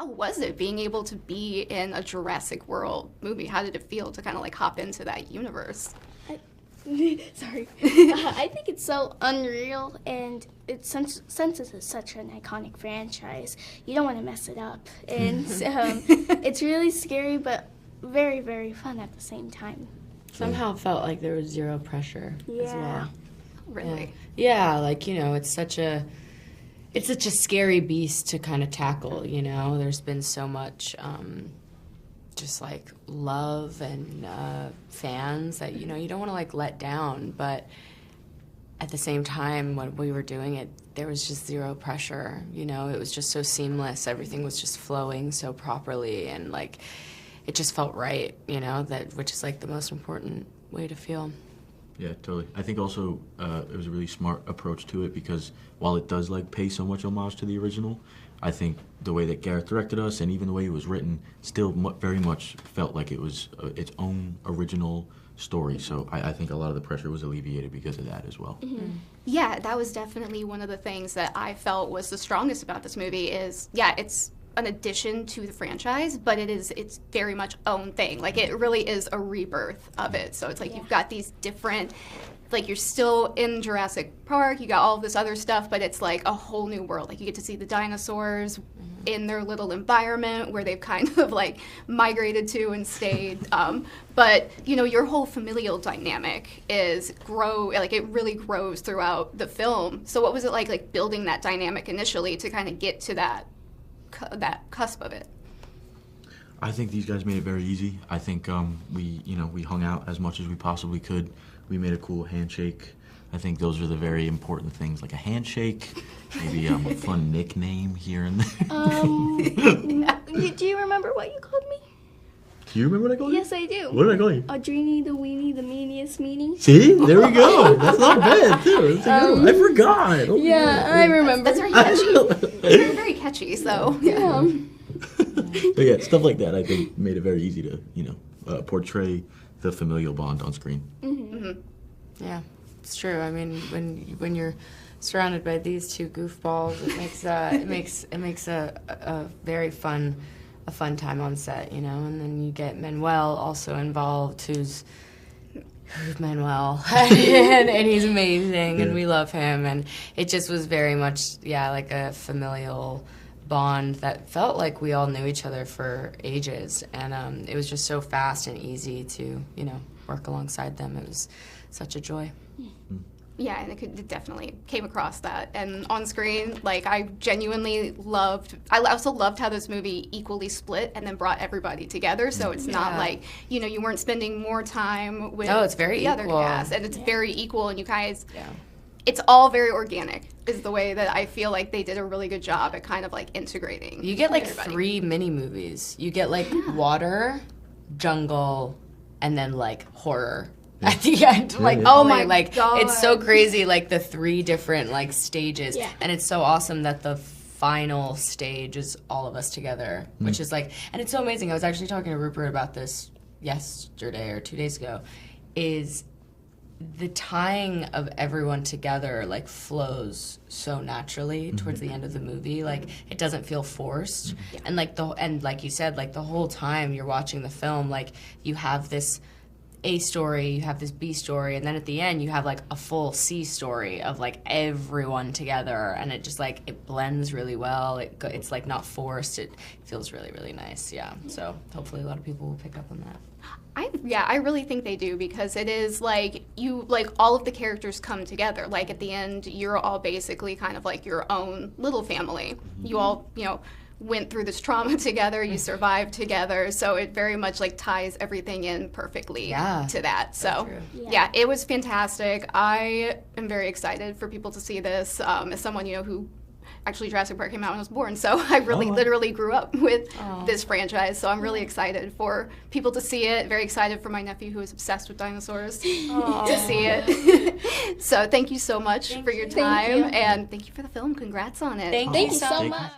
how was it being able to be in a Jurassic World movie? How did it feel to kind of like hop into that universe? Sorry. I think it's so unreal, and since this is such an iconic franchise, you don't want to mess it up. And it's really scary, but very, very fun at the same time. Somehow felt like there was zero pressure as well. Really? Yeah, like, you know, it's such a scary beast to kind of tackle, you know. There's been so much just like love and fans that, you know, you don't want to like let down, but at the same time when we were doing it, there was just zero pressure, you know. It was just so seamless. Everything was just flowing so properly, and like it just felt right, you know, which is like the most important way to feel. Yeah, totally. I think also it was a really smart approach to it, because while it does like pay so much homage to the original, I think the way that Gareth directed us and even the way it was written still very much felt like it was its own original story. So I think a lot of the pressure was alleviated because of that as well. Mm-hmm. Yeah, that was definitely one of the things that I felt was the strongest about this movie is, yeah, it's an addition to the franchise, but it's very much own thing. Like, it really is a rebirth of it. So it's like you've got these different, like, you're still in Jurassic Park, you got all of this other stuff, but it's like a whole new world. Like, you get to see the dinosaurs in their little environment where they've kind of like migrated to and stayed. But, you know, your whole familial dynamic it really grows throughout the film. So what was it like building that dynamic initially to kind of get to that cusp of it? I think these guys made it very easy. I think we hung out as much as we possibly could. We made a cool handshake. I think those are the very important things, like a handshake, maybe a fun nickname here and there. Do you remember what you called me? Do you remember what I called you? Yes, I do. What did I call you? Audrini the weenie, the meaniest meanie. See? There we go. That's not bad, too. That's a good one. I forgot. Oh, yeah, I remember. That's very catchy. Very, very catchy, so. Yeah. But yeah, stuff like that I think made it very easy to, portray the familial bond on screen. Mm-hmm. Yeah, it's true. I mean, when you're surrounded by these two goofballs, it makes a very fun time on set, you know. And then you get Manuel also involved, who's Manuel, and he's amazing, and we love him, and it just was very much like a familial bond that felt like we all knew each other for ages, and it was just so fast and easy to, you know, work alongside them. It was such a joy. Yeah, and it definitely came across that. And on screen, like, I genuinely I also loved how this movie equally split and then brought everybody together. So it's not like, you know, you weren't spending more time with it's very the other equal. cast. And it's very equal, and you guys, it's all very organic, is the way that I feel like they did a really good job at kind of like integrating. You get like everybody. 3 mini movies. You get like water, jungle, and then like horror. At the end, like, oh my God. It's so crazy, like the 3 different like stages, and it's so awesome that the final stage is all of us together, which is like, and it's so amazing. I was actually talking to Rupert about this yesterday or 2 days ago, is the tying of everyone together like flows so naturally towards the end of the movie. Like, it doesn't feel forced, and like you said, like the whole time you're watching the film, like you have this A story, you have this B story, and then at the end you have like a full C story of like everyone together, and it just like, it blends really well. It's like not forced. It feels really, really nice. So hopefully a lot of people will pick up on that. I really think they do, because it is like all of the characters come together. Like, at the end, you're all basically kind of like your own little family. You all, you know, went through this trauma together, you survived together, so it very much like ties everything in perfectly to that. So it was fantastic. I am very excited for people to see this, as someone, you know, who actually Jurassic Park came out when I was born, so I really literally grew up with this franchise, so I'm really excited for people to see it. Very excited for my nephew, who is obsessed with dinosaurs, to see it. So thank you so much for your time, and thank you for the film. Congrats on it. Thank you so much.